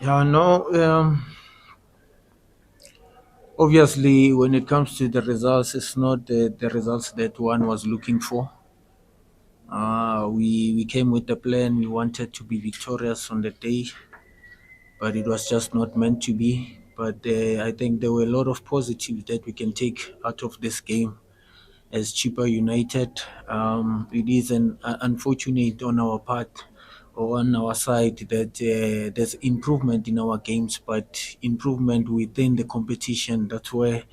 Yeah, no. Obviously, when it comes to the results, it's not the results that one was looking for. We came with the plan. We wanted to be victorious on the day, but it was just not meant to be. But I think there were a lot of positives that we can take out of this game. As Chippa United, it is unfortunate on our part or on our side that there's improvement in our games, but improvement within the competition. That's where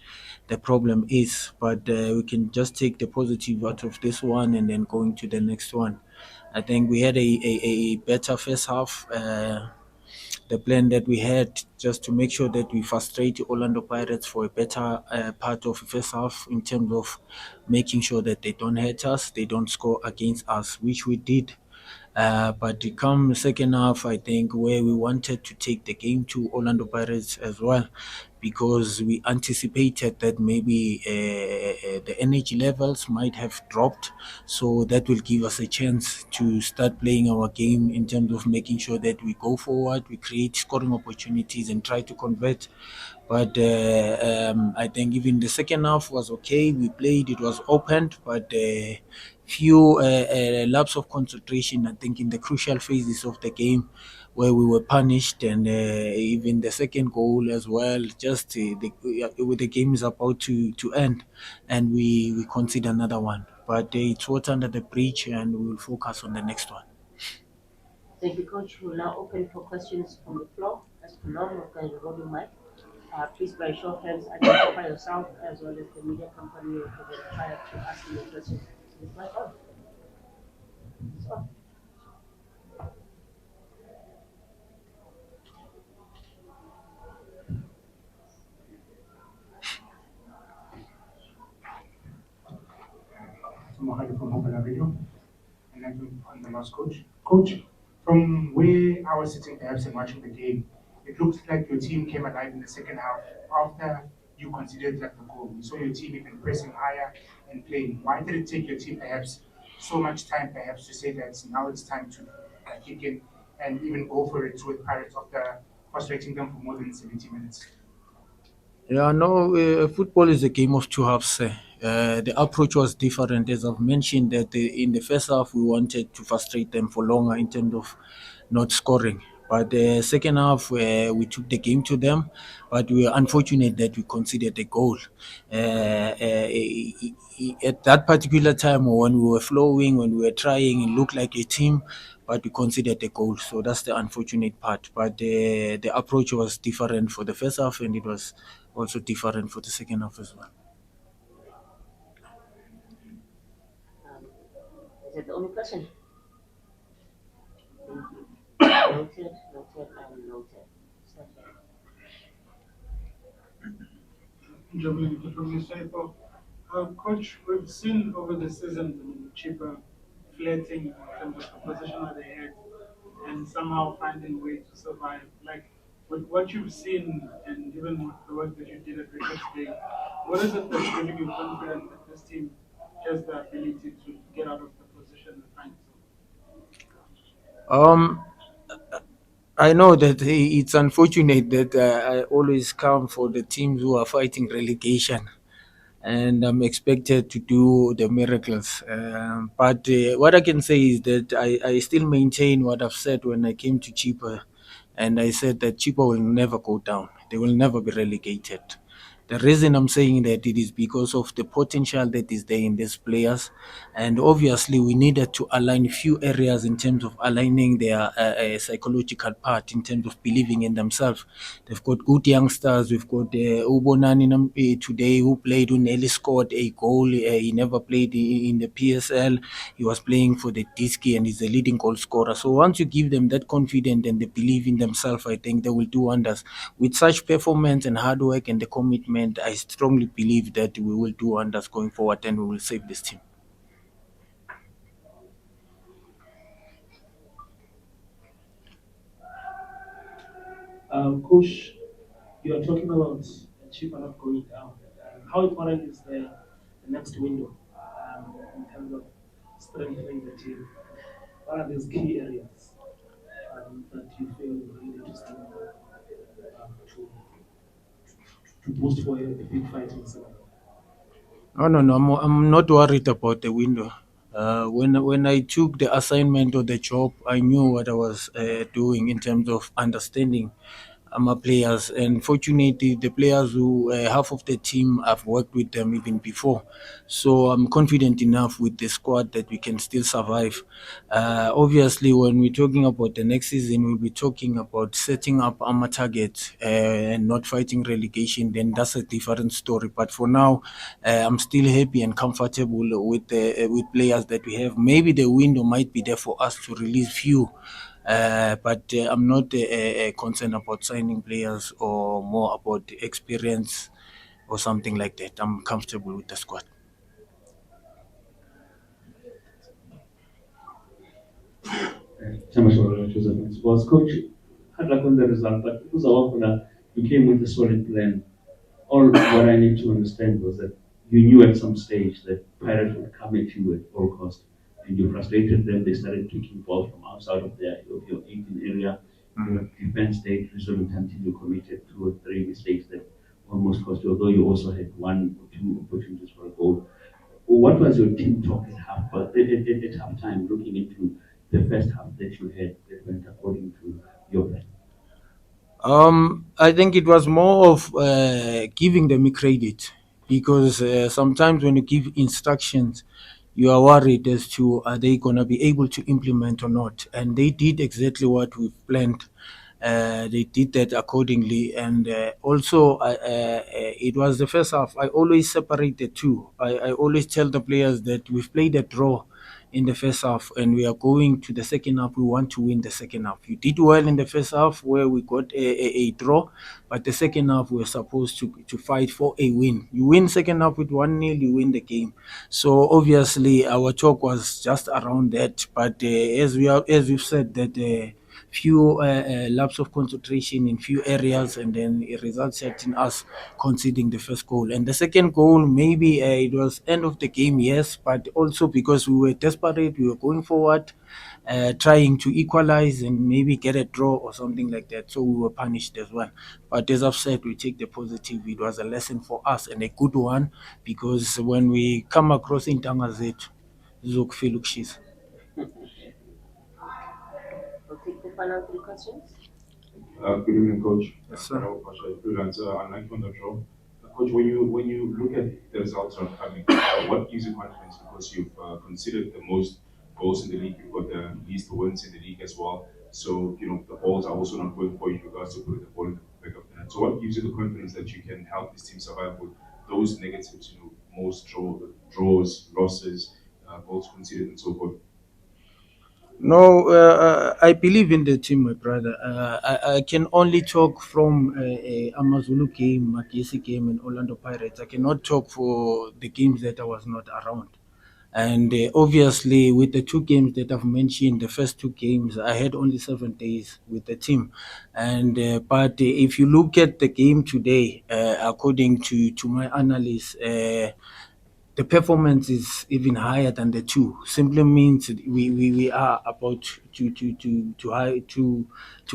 the problem is. But we can just take the positive out of this one and then going to the next one. I think we had a better first half. The plan that we had just to make sure that we frustrate Orlando Pirates for a better part of the first half in terms of making sure that they don't hurt us, they don't score against us, which we did. But to come second half, I think where we wanted to take the game to Orlando Pirates as well, because we anticipated that maybe the energy levels might have dropped, so that will give us a chance to start playing our game in terms of making sure that we go forward, we create scoring opportunities, and try to convert. But I think even the second half was okay. We played, it was opened, but few lapse of concentration, I think, in the crucial phases of the game where we were punished, and even the second goal as well. Just with the game is about to end, and we concede another one. But it's water under the bridge, and we will focus on the next one. Thank you, Coach. We'll now open for questions from the floor. As per normal, guys, you hold your mic. Please, by show of hands, identify yourself as well as the media company or the prior to asking your question. Is my on? It's on. Mohali from Popular Radio, and I'm the last coach. Coach, from where I was sitting perhaps and watching the game, it looks like your team came alive in the second half after you considered like the goal. We saw your team even pressing higher and playing. Why did it take your team perhaps so much time perhaps to say that now it's time to kick in and even go for it with Pirates after frustrating them for more than 70 minutes? Yeah, no, football is a game of two halves. The approach was different, as I've mentioned. That in the first half we wanted to frustrate them for longer in terms of not scoring. But the second half, we took the game to them, but we were unfortunate that we conceded a goal. At that particular time, when we were flowing, when we were trying, it looked like a team, but we considered a goal. So that's the unfortunate part. But the approach was different for the first half, and it was also different for the second half as well. Um, is that the only question? Thank you. Noted, noted, and noted. Second. Jumping from the cycle. Coach, we've seen over the season cheaper flirting in terms of the position that they had and somehow finding a way to survive. Like with what you've seen and even with the work that you did at Record today, what is it that's giving you confidence that this team has the ability to get out of the position and find Um, I know that it's unfortunate that I always come for the teams who are fighting relegation, and I'm expected to do the miracles. But what I can say is that I still maintain what I've said when I came to Chipa, and I said that Chipa will never go down. They will never be relegated. The reason I'm saying that it is because of the potential that is there in these players, and obviously we needed to align few areas in terms of aligning their psychological part in terms of believing in themselves. They've got good youngsters. We've got Ubonani today who played, who nearly scored a goal. He never played in the PSL. He was playing for the Diski and he's the leading goal scorer. So once you give them that confidence and they believe in themselves, I think they will do wonders. With such performance and hard work and the commitment, I strongly believe that we will do wonders going forward and we will save this team. Coach, you are talking about Chippa not going down. How important is the next window in terms of strengthening the team? What are these key areas that you feel you need to to boost for a big fight in the second half? No, no, no. I'm not worried about the window. When I took the assignment or the job, I knew what I was doing in terms of understanding my players. And fortunately, the players who half of the team I've worked with them even before, so I'm confident enough with the squad that we can still survive. Obviously, when we're talking about the next season, we'll be talking about setting up our targets and not fighting relegation. Then that's a different story. But for now, I'm still happy and comfortable with players that we have. Maybe the window might be there for us to release few, but I'm not concerned about signing players or more about the experience or something like that. I'm comfortable with the squad. So much for Joseph. Was coach had like on the result, but it was a while you came with a solid plan. All what I need to understand was that you knew at some stage that Pirates would come at you at all cost, and you frustrated them. They started kicking balls from outside of your 18 area. Your defense stayed resolute until you committed two or three mistakes that almost cost you. Although you also had one or two opportunities for a goal. What was your team talk at half? But at half time, looking into the first half that you had that went according to your plan. I think it was more of giving them credit because sometimes when you give instructions, you are worried as to are they going to be able to implement or not. And they did exactly what we've planned. They did that accordingly, and also it was the first half. I always separate the two. I always tell the players that we've played a draw in the first half and we are going to the second half. We want to win the second half. You did well in the first half where we got a draw, but the second half we're supposed to fight for a win. You win second half with 1-0, you win the game. So obviously our talk was just around that, but as we've said that few lapse of concentration in few areas, and then it resulted in us conceding the first goal. And the second goal, maybe it was end of the game, yes, but also because we were desperate, we were going forward, trying to equalize and maybe get a draw or something like that. So we were punished as well. But as I've said, we take the positive. It was a lesson for us and a good one because when we come across in zethu zizokufela ukushisa. We'll take the final three questions. Good evening, Coach. Yes, sir. Freelancer, I like on the show. Coach, when you look at the results are coming, what gives you confidence? Because you've considered the most goals in the league, you've got the least wins in the league as well. So the balls are also not going for you in regards to putting the ball in the back of the net. So what gives you the confidence that you can help this team survive with those negatives? Most draws, losses, goals conceded, and so forth. No, I believe in the team, my brother. I can only talk from Amazulu game, Magesi game, and Orlando Pirates. I cannot talk for the games that I was not around. And obviously, with the two games that I've mentioned, the first two games, I had only 7 days with the team. And but if you look at the game today, according to my analysis, the performance is even higher than the two. Simply means we are about to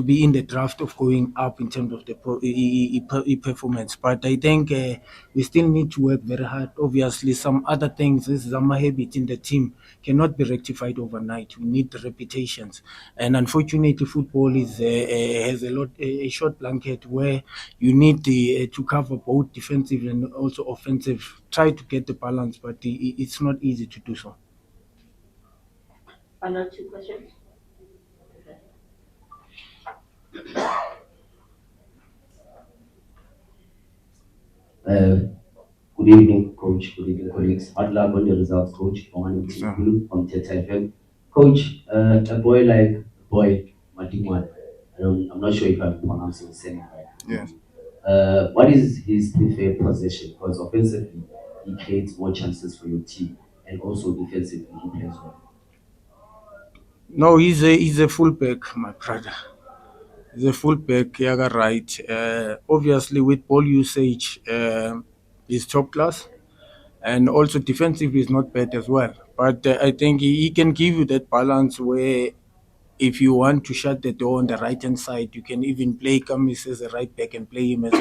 be in the draft of going up in terms of the performance. But I think we still need to work very hard. Obviously, some other things, this is a habit in the team, cannot be rectified overnight. We need the reputations, and unfortunately, football is has a short blanket where you need to cover both defensive and also offensive. Try to get the balance, but it's not easy to do so. Final two questions. Okay. Uh, Good evening, Coach. Good evening, colleagues. Hard luck on the results, Coach. Oman So, Kulu from Teta FM. Coach, a boy like boy Matingwan. I'm not sure if I'm pronouncing the same right. yes. What is his preferred possession? Because offensively, he creates more chances for your team, and also defensively, he plays well. No, he's a fullback, my brother. He's a fullback. Yaga right. Obviously, with ball usage, he's top class, and also defensive is not bad as well. But I think he can give you that balance where if you want to shut the door on the right hand side, you can even play Kamis as a right back and play him as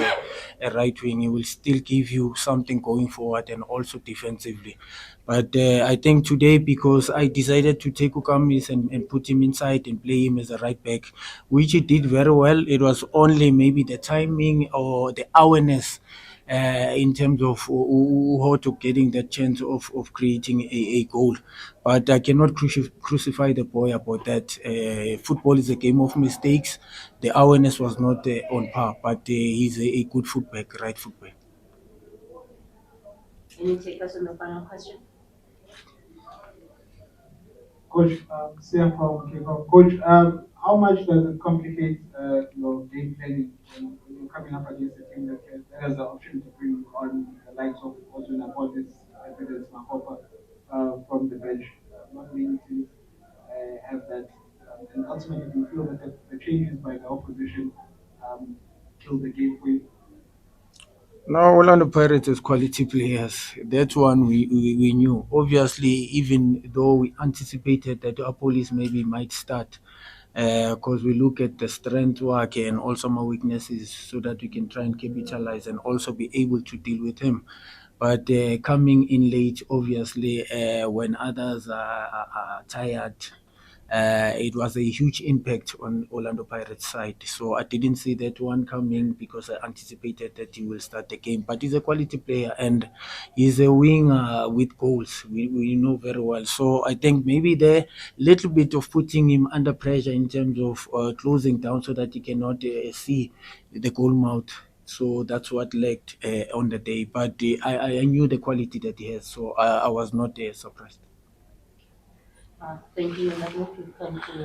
a right wing. He will still give you something going forward and also defensively. But I think today, because I decided to take Ukamis and put him inside and play him as a right back, which he did very well. It was only maybe the timing or the awareness in terms of how to getting that chance of creating a goal. But I cannot crucify the boy about that. Football is a game of mistakes. The awareness was not on par, but he's a good footback, right footback. Can you take us on the final question? Coach, CFO, Coach, how much does it complicate your game planning when you're coming up against a team that has the option to bring on the likes of Ozuna Apolis, Evidence Mahopa from the bench? Not many teams have that. And ultimately, do you feel that the changes by the opposition kill the game for you? No, Orlando Pirates is quality players. That one we knew. Obviously, even though we anticipated that Apolis maybe might start, because we look at the strength work and also my weaknesses so that we can try and capitalize and also be able to deal with him. But coming in late, obviously, when others are tired, it was a huge impact on Orlando Pirates side. So I didn't see that one coming because I anticipated that he will start the game. But he's a quality player and he's a winger with goals. We know very well. So I think maybe the little bit of putting him under pressure in terms of closing down so that he cannot see the goal mouth. So that's what lacked on the day. But I knew the quality that he has, so I was not surprised. Thank you, and I hope you come to